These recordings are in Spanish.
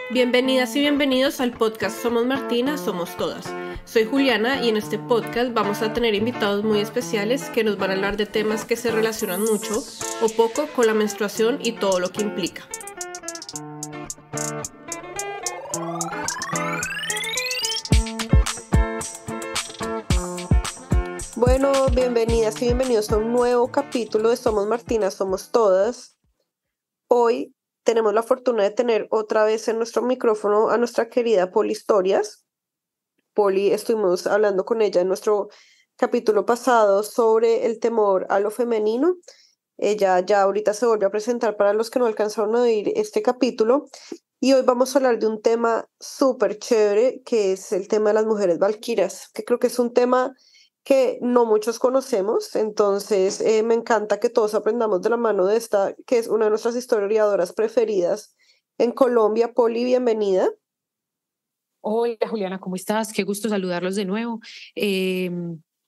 Bienvenidas y bienvenidos al podcast Somos Martina, Somos Todas. Soy Juliana y en este podcast vamos a tener invitados muy especiales que nos van a hablar de temas que se relacionan mucho o poco con la menstruación y todo lo que implica. Bueno, bienvenidas y bienvenidos a un nuevo capítulo de Somos Martina, Somos Todas. Hoy tenemos la fortuna de tener otra vez en nuestro micrófono a nuestra querida Poli Historias. Poli, estuvimos hablando con ella en nuestro capítulo pasado sobre el temor a lo femenino. Ella ya ahorita se volvió a presentar para los que no alcanzaron a oír este capítulo. Y hoy vamos a hablar de un tema súper chévere, que es el tema de las mujeres valquirias, que creo que es un tema que no muchos conocemos. Entonces me encanta que todos aprendamos de la mano de esta, que es una de nuestras historiadoras preferidas en Colombia. Poli, bienvenida. Hola Juliana, ¿cómo estás? Qué gusto saludarlos de nuevo.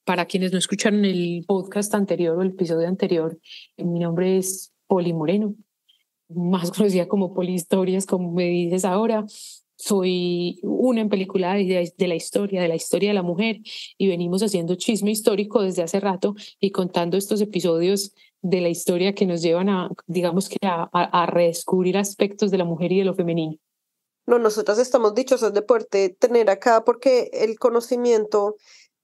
Para quienes no escucharon el podcast anterior o el episodio anterior, mi nombre es Poli Moreno, más conocida como Poli Historias, como me dices ahora. Soy una en película de la historia de la mujer, y venimos haciendo chisme histórico desde hace rato y contando estos episodios de la historia que nos llevan a, digamos que a redescubrir aspectos de la mujer y de lo femenino. No, nosotras estamos dichosas de poderte tener acá porque el conocimiento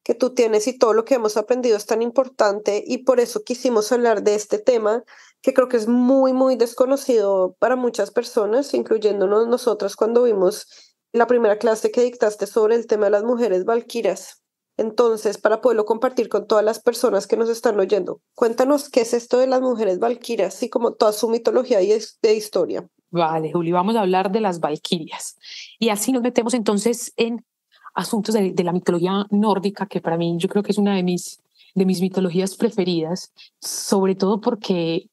que tú tienes y todo lo que hemos aprendido es tan importante, y por eso quisimos hablar de este tema que creo que es muy, muy desconocido para muchas personas, incluyéndonos nosotras cuando vimos la primera clase que dictaste sobre el tema de las mujeres valquirias. Entonces, para poderlo compartir con todas las personas que nos están oyendo, cuéntanos qué es esto de las mujeres valquirias y como toda su mitología y de historia. Vale, Juli, vamos a hablar de las valquirias. Y así nos metemos entonces en asuntos de la mitología nórdica, que para mí yo creo que es una de mis mitologías preferidas, sobre todo porque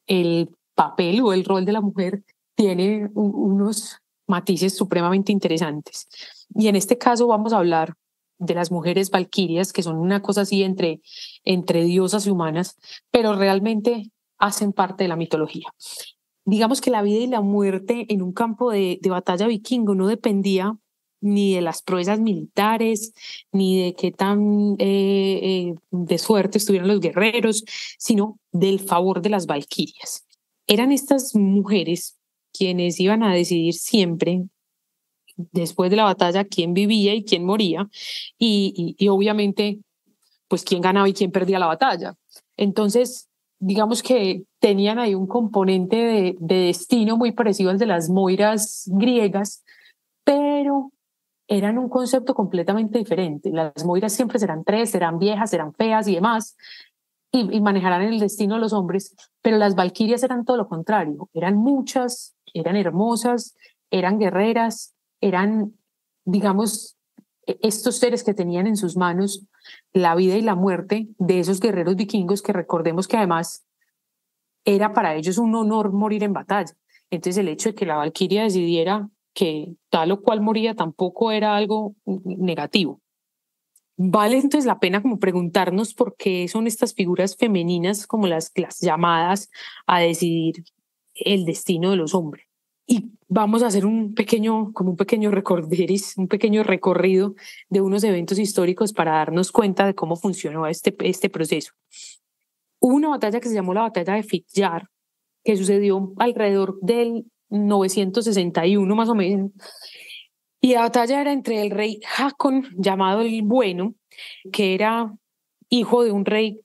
el papel o el rol de la mujer tiene unos matices supremamente interesantes. Y en este caso vamos a hablar de las mujeres valquirias, que son una cosa así entre diosas y humanas, pero realmente hacen parte de la mitología. Digamos que la vida y la muerte en un campo de batalla vikingo no dependía ni de las proezas militares, ni de qué tan de suerte estuvieran los guerreros, sino del favor de las valquirias. Eran estas mujeres quienes iban a decidir siempre, después de la batalla, quién vivía y quién moría, y obviamente, pues quién ganaba y quién perdía la batalla. Entonces, digamos que tenían ahí un componente de destino muy parecido al de las moiras griegas, pero eran un concepto completamente diferente. Las moiras siempre serán tres, serán viejas, serán feas y demás, y manejarán el destino de los hombres, pero las valquirias eran todo lo contrario. Eran muchas, eran hermosas, eran guerreras, eran, digamos, estos seres que tenían en sus manos la vida y la muerte de esos guerreros vikingos, que recordemos que además era para ellos un honor morir en batalla. Entonces el hecho de que la valquiria decidiera que tal o cual moría tampoco era algo negativo. Vale entonces la pena como preguntarnos por qué son estas figuras femeninas como las llamadas a decidir el destino de los hombres. Y vamos a hacer como un pequeño recorderis, un pequeño recorrido de unos eventos históricos para darnos cuenta de cómo funcionó este proceso. Hubo una batalla que se llamó la batalla de Fitjar, que sucedió alrededor del 961 más o menos, y la batalla era entre el rey Hakon, llamado el Bueno, que era hijo de un rey,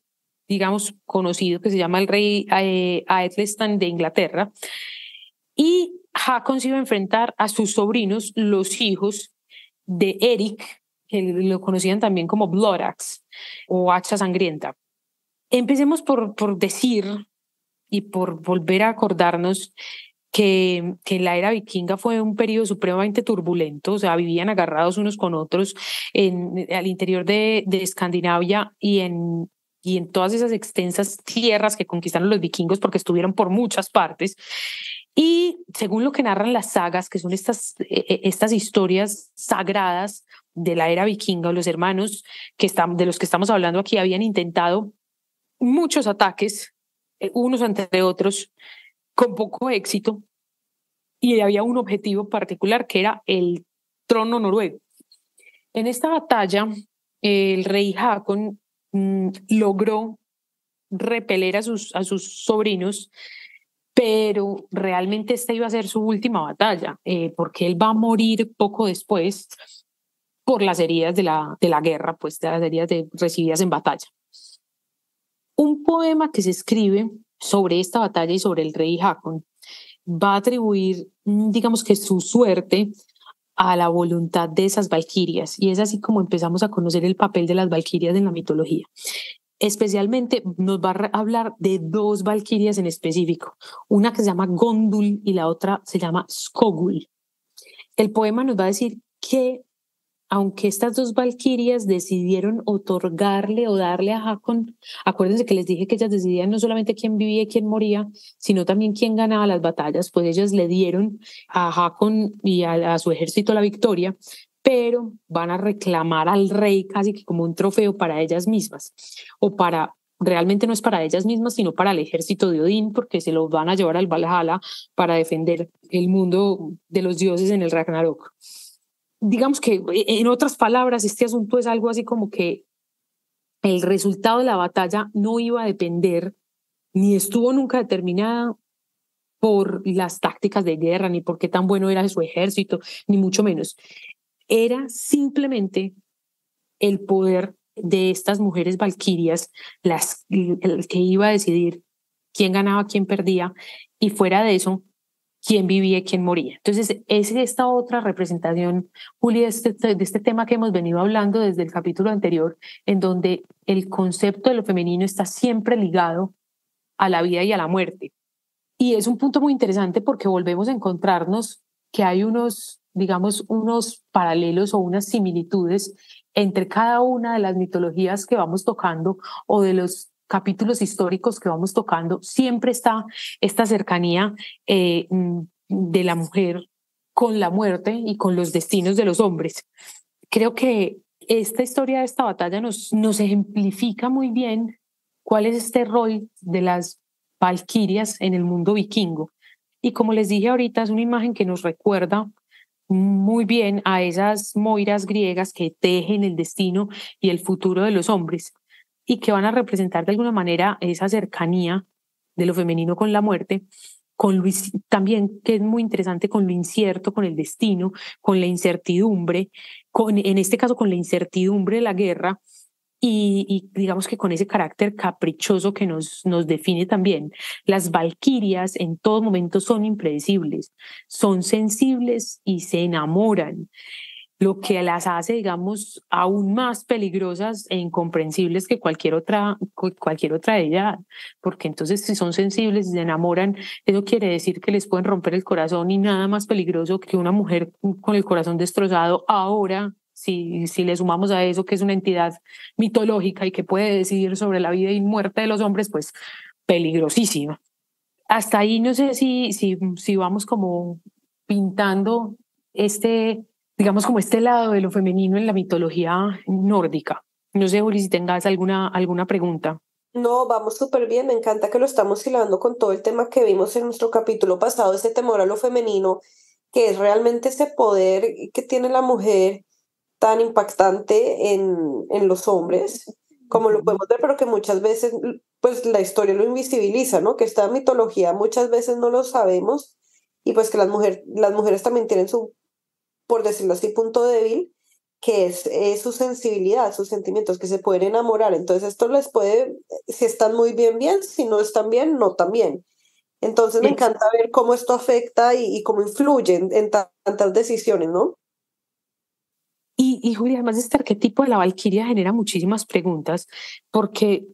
digamos, conocido, que se llama el rey Aethelstan de Inglaterra, y Hakon se iba a enfrentar a sus sobrinos, los hijos de Eric, que lo conocían también como Bloodaxe o hacha sangrienta. Empecemos por decir y por volver a acordarnos que la era vikinga fue un periodo supremamente turbulento. O sea, vivían agarrados unos con otros al interior de Escandinavia y en todas esas extensas tierras que conquistaron los vikingos, porque estuvieron por muchas partes. Y según lo que narran las sagas, que son estas historias sagradas de la era vikinga, los hermanos de los que estamos hablando aquí habían intentado muchos ataques, unos entre otros, con poco éxito. y había un objetivo particular que era el trono noruego. En esta batalla, el rey Haakon logró repeler a sus sobrinos, pero realmente esta iba a ser su última batalla, porque él va a morir poco después por las heridas de la guerra, pues de las heridas recibidas en batalla. Un poema que se escribe sobre esta batalla y sobre el rey Haakon va a atribuir, digamos que su suerte a la voluntad de esas valquirias, y es así como empezamos a conocer el papel de las valquirias en la mitología. Especialmente nos va a hablar de dos valquirias en específico, una que se llama Gondul y la otra se llama Skogul. El poema nos va a decir que aunque estas dos valquirias decidieron otorgarle o darle a Haakon, acuérdense que les dije que ellas decidían no solamente quién vivía y quién moría, sino también quién ganaba las batallas, pues ellas le dieron a Haakon y a su ejército la victoria, pero van a reclamar al rey casi que como un trofeo para ellas mismas, o para, realmente no es para ellas mismas, sino para el ejército de Odín, porque se los van a llevar al Valhalla para defender el mundo de los dioses en el Ragnarok. Digamos que, en otras palabras, este asunto es algo así como que el resultado de la batalla no iba a depender, ni estuvo nunca determinada por las tácticas de guerra, ni por qué tan bueno era su ejército, ni mucho menos. Era simplemente el poder de estas mujeres valquirias el que iba a decidir quién ganaba, quién perdía, y fuera de eso, quién vivía y quién moría. Entonces, es esta otra representación, Juli, de este tema que hemos venido hablando desde el capítulo anterior, en donde el concepto de lo femenino está siempre ligado a la vida y a la muerte. Y es un punto muy interesante porque volvemos a encontrarnos que hay unos, digamos, unos paralelos o unas similitudes entre cada una de las mitologías que vamos tocando o de los capítulos históricos que vamos tocando. Siempre está esta cercanía de la mujer con la muerte y con los destinos de los hombres. Creo que esta historia de esta batalla nos ejemplifica muy bien cuál es este rol de las valquirias en el mundo vikingo. Y como les dije ahorita, es una imagen que nos recuerda muy bien a esas moiras griegas que tejen el destino y el futuro de los hombres y que van a representar de alguna manera esa cercanía de lo femenino con la muerte, con también, que es muy interesante, con lo incierto, con el destino, con la incertidumbre, en este caso con la incertidumbre de la guerra, y digamos que con ese carácter caprichoso que nos define también. Las valquirias en todo momento son impredecibles, son sensibles y se enamoran, lo que las hace, digamos, aún más peligrosas e incomprensibles que cualquier otra de ellas, porque entonces si son sensibles y se enamoran, eso quiere decir que les pueden romper el corazón, y nada más peligroso que una mujer con el corazón destrozado ahora. Si le sumamos a eso que es una entidad mitológica y que puede decidir sobre la vida y muerte de los hombres, pues peligrosísima. Hasta ahí no sé si vamos como pintando digamos como este lado de lo femenino en la mitología nórdica. No sé, Juli, si tengas alguna pregunta. No, vamos súper bien, me encanta que lo estamos hilando con todo el tema que vimos en nuestro capítulo pasado, ese temor a lo femenino, que es realmente ese poder que tiene la mujer tan impactante en los hombres, como lo podemos ver, pero que muchas veces, pues la historia lo invisibiliza, ¿no? Que esta mitología muchas veces no lo sabemos, y pues que las mujeres también tienen su, por decirlo así, punto débil, que es su sensibilidad, sus sentimientos, que se pueden enamorar. Entonces esto les puede, si están muy bien, bien, si no están bien, no tan bien. Entonces me encanta ver cómo esto afecta y cómo influye en tantas decisiones, ¿no? Y Julia, además, este arquetipo de la valquiria genera muchísimas preguntas, porque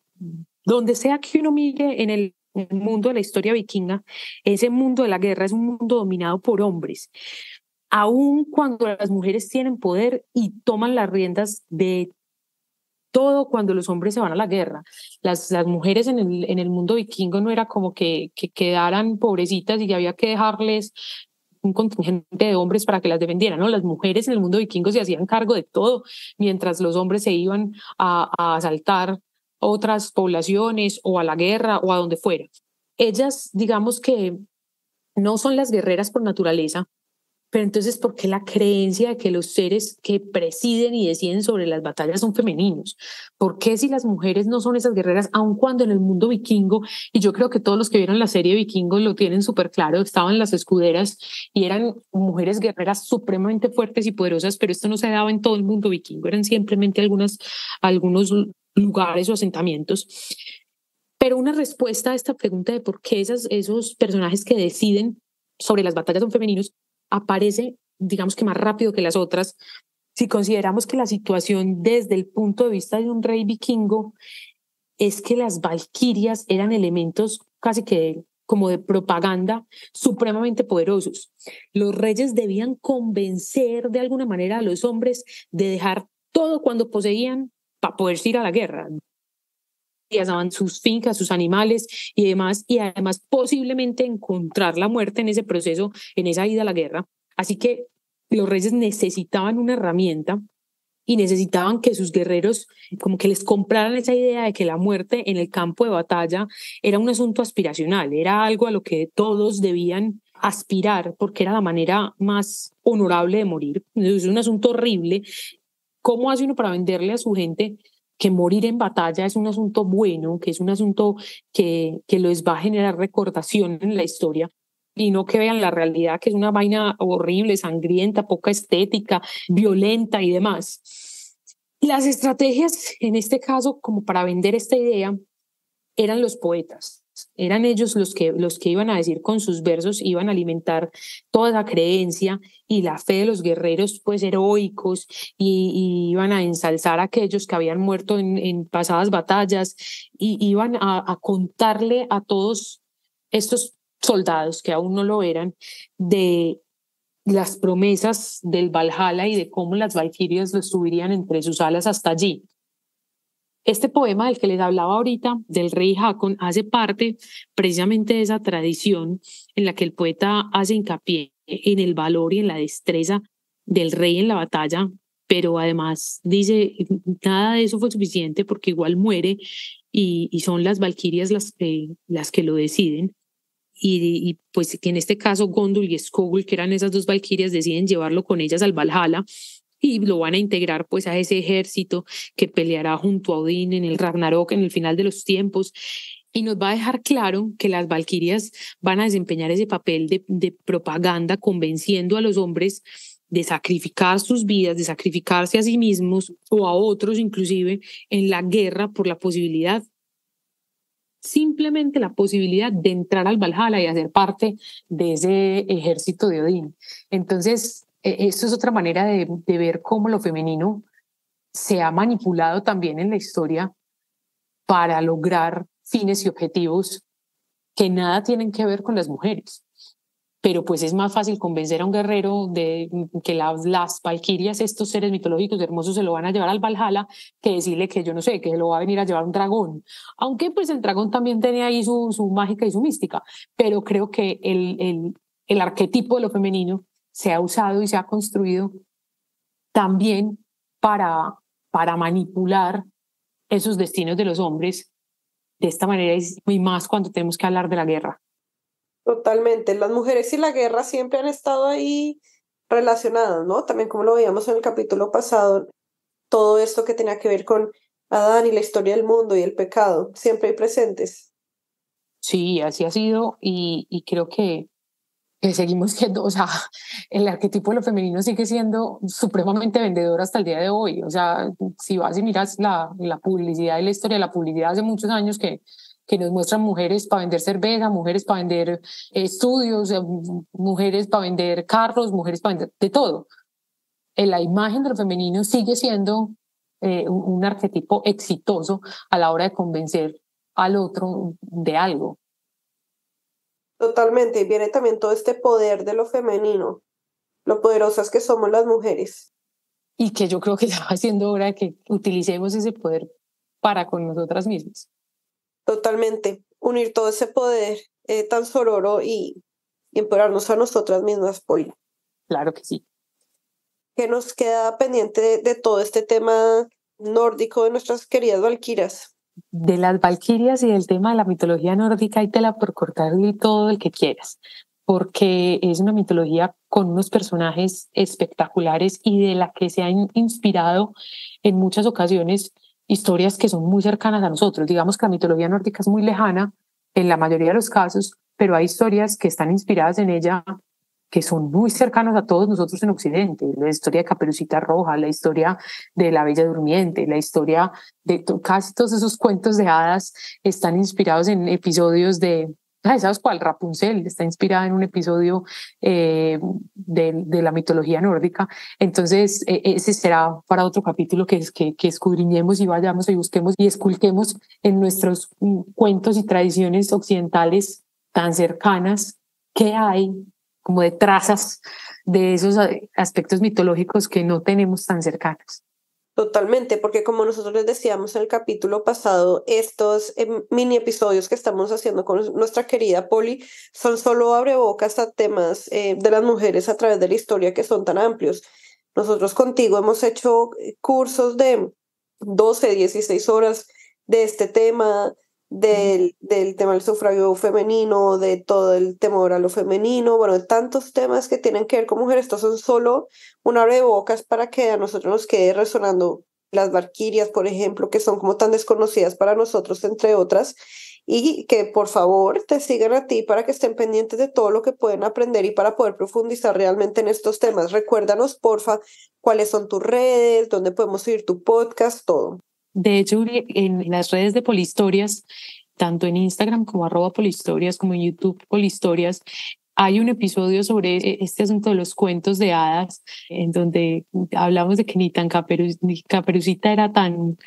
donde sea que uno mire en el mundo de la historia vikinga, ese mundo de la guerra es un mundo dominado por hombres. Aun cuando las mujeres tienen poder y toman las riendas de todo cuando los hombres se van a la guerra. Las mujeres en el mundo vikingo no era como que quedaran pobrecitas y que había que dejarles un contingente de hombres para que las defendieran, ¿no? Las mujeres en el mundo vikingo se hacían cargo de todo, mientras los hombres se iban a asaltar otras poblaciones o a la guerra o a donde fuera. Ellas, digamos que no son las guerreras por naturaleza, pero entonces, ¿por qué la creencia de que los seres que presiden y deciden sobre las batallas son femeninos? ¿Por qué si las mujeres no son esas guerreras, aun cuando en el mundo vikingo, y yo creo que todos los que vieron la serie Vikingos lo tienen súper claro, estaban las escuderas y eran mujeres guerreras supremamente fuertes y poderosas, pero esto no se daba en todo el mundo vikingo, eran simplemente algunos lugares o asentamientos. Pero una respuesta a esta pregunta de por qué esos personajes que deciden sobre las batallas son femeninos aparece, digamos que más rápido que las otras, si consideramos que la situación desde el punto de vista de un rey vikingo es que las valquirias eran elementos casi que como de propaganda supremamente poderosos. Los reyes debían convencer de alguna manera a los hombres de dejar todo cuando poseían para poder ir a la guerra. Daban sus fincas, sus animales y además posiblemente encontrar la muerte en ese proceso, en esa ida a la guerra. Así que los reyes necesitaban una herramienta y necesitaban que sus guerreros como que les compraran esa idea de que la muerte en el campo de batalla era un asunto aspiracional, era algo a lo que todos debían aspirar porque era la manera más honorable de morir. Es un asunto horrible. ¿Cómo hace uno para venderle a su gente que morir en batalla es un asunto bueno, que es un asunto que les va a generar recordación en la historia? Y no que vean la realidad, que es una vaina horrible, sangrienta, poca estética, violenta y demás. Las estrategias, en este caso, como para vender esta idea, eran los poetas. Eran ellos los que iban a decir con sus versos, iban a alimentar toda esa creencia y la fe de los guerreros pues heroicos y iban a ensalzar a aquellos que habían muerto en pasadas batallas y iban a contarle a todos estos soldados que aún no lo eran de las promesas del Valhalla y de cómo las valquirias los subirían entre sus alas hasta allí. Este poema del que les hablaba ahorita, del rey Hakon, hace parte precisamente de esa tradición en la que el poeta hace hincapié en el valor y en la destreza del rey en la batalla, pero además dice, nada de eso fue suficiente porque igual muere y son las valquirias las que lo deciden. Y pues que en este caso Gondul y Skogul, que eran esas dos valquirias, deciden llevarlo con ellas al Valhalla y lo van a integrar pues a ese ejército que peleará junto a Odín en el Ragnarok, en el final de los tiempos. Y nos va a dejar claro que las valquirias van a desempeñar ese papel de propaganda, convenciendo a los hombres de sacrificar sus vidas, de sacrificarse a sí mismos o a otros inclusive en la guerra por la posibilidad, simplemente la posibilidad de entrar al Valhalla y hacer parte de ese ejército de Odín. Entonces, esto es otra manera de ver cómo lo femenino se ha manipulado también en la historia para lograr fines y objetivos que nada tienen que ver con las mujeres. Pero pues es más fácil convencer a un guerrero de que las valquirias, estos seres mitológicos hermosos, se lo van a llevar al Valhalla, que decirle que yo no sé, que se lo va a venir a llevar un dragón. Aunque pues el dragón también tenía ahí su mágica y su mística, pero creo que el arquetipo de lo femenino se ha usado y se ha construido también para manipular esos destinos de los hombres de esta manera y más cuando tenemos que hablar de la guerra. Totalmente. Las mujeres y la guerra siempre han estado ahí relacionadas, ¿no? También como lo veíamos en el capítulo pasado, todo esto que tenía que ver con Adán y la historia del mundo y el pecado, siempre hay presentes. Sí, así ha sido y creo que seguimos siendo, o sea, el arquetipo de lo femenino sigue siendo supremamente vendedor hasta el día de hoy. O sea, si vas y miras la publicidad y la historia de la publicidad hace muchos años que nos muestran mujeres para vender cerveza, mujeres para vender estudios, mujeres para vender carros, mujeres para vender de todo. La imagen de lo femenino sigue siendo un arquetipo exitoso a la hora de convencer al otro de algo. Totalmente. Y viene también todo este poder de lo femenino, lo poderosas que somos las mujeres. Y que yo creo que ya va siendo hora de que utilicemos ese poder para con nosotras mismas. Totalmente. Unir todo ese poder tan sororo y empoderarnos a nosotras mismas, Poli. Claro que sí. ¿Qué nos queda pendiente de todo este tema nórdico de nuestras queridas valquirias? De las valquirias y del tema de la mitología nórdica, hay tela por cortar y todo el que quieras, porque es una mitología con unos personajes espectaculares y de la que se han inspirado en muchas ocasiones historias que son muy cercanas a nosotros. Digamos que la mitología nórdica es muy lejana en la mayoría de los casos, pero hay historias que están inspiradas en ella que son muy cercanos a todos nosotros en Occidente. La historia de Caperucita Roja, la historia de la Bella Durmiente, la historia de casi todos esos cuentos de hadas están inspirados en episodios de... ¿Sabes cuál? Rapunzel está inspirada en un episodio de la mitología nórdica. Entonces, ese será para otro capítulo que escudriñemos y vayamos y busquemos y esculquemos en nuestros cuentos y tradiciones occidentales tan cercanas que hay como de trazas de esos aspectos mitológicos que no tenemos tan cercanos. Totalmente, porque como nosotros les decíamos en el capítulo pasado, estos mini episodios que estamos haciendo con nuestra querida Poli son solo abrebocas a temas de las mujeres a través de la historia que son tan amplios. Nosotros contigo hemos hecho cursos de 12, 16 horas de este tema, del tema del sufragio femenino, de todo el temor a lo femenino, bueno, de tantos temas que tienen que ver con mujeres. Estos son solo un abrebocas para que a nosotros nos quede resonando las valquirias, por ejemplo, que son como tan desconocidas para nosotros, entre otras, y que por favor te sigan a ti para que estén pendientes de todo lo que pueden aprender y para poder profundizar realmente en estos temas. Recuérdanos, porfa, cuáles son tus redes, dónde podemos seguir tu podcast, todo. De hecho, en las redes de Polihistorias, tanto en Instagram como @Polihistorias, como en YouTube Polihistorias, hay un episodio sobre este asunto de los cuentos de hadas, en donde hablamos de que ni Caperucita era tan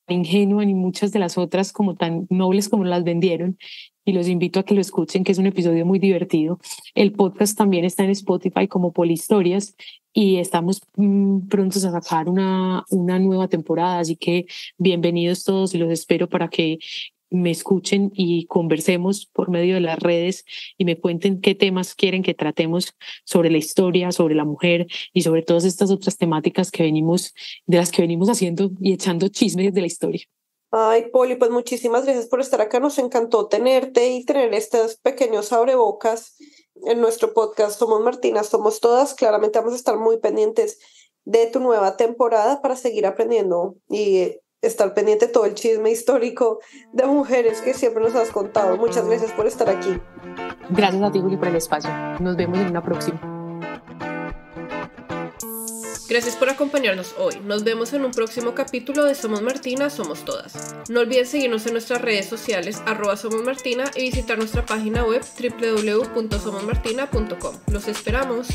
ingenua, ni muchas de las otras como tan nobles como las vendieron. Y los invito a que lo escuchen, que es un episodio muy divertido. El podcast también está en Spotify como Polihistorias y estamos prontos a sacar una nueva temporada, así que bienvenidos todos y los espero para que me escuchen y conversemos por medio de las redes y me cuenten qué temas quieren que tratemos sobre la historia, sobre la mujer y sobre todas estas otras temáticas de las que venimos haciendo y echando chismes de la historia. Ay, Poli, pues muchísimas gracias por estar acá. Nos encantó tenerte y tener estos pequeños abrebocas en nuestro podcast. Somos Martina, somos todas. Claramente vamos a estar muy pendientes de tu nueva temporada para seguir aprendiendo y estar pendiente de todo el chisme histórico de mujeres que siempre nos has contado. Muchas gracias por estar aquí. Gracias a ti, Juli, por el espacio. Nos vemos en una próxima. Gracias por acompañarnos hoy. Nos vemos en un próximo capítulo de Somos Martina, Somos Todas. No olviden seguirnos en nuestras redes sociales @SomosMartina y visitar nuestra página web www.somosmartina.com. Los esperamos.